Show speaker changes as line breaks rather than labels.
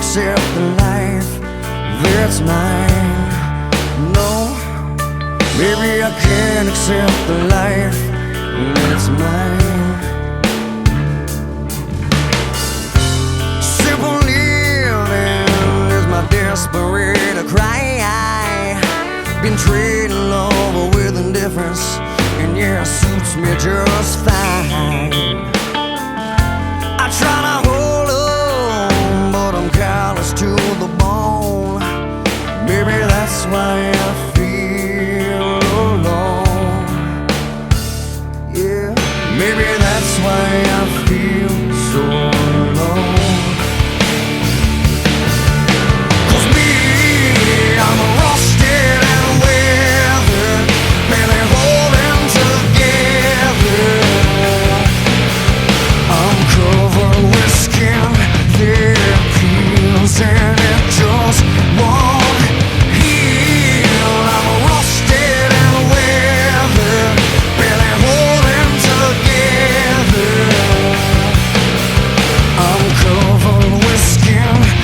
accept the life that's mine. No, maybe I can't accept the life that's mine. Simple living is my desperate cry. Been trading love with indifference, and yeah, it suits me just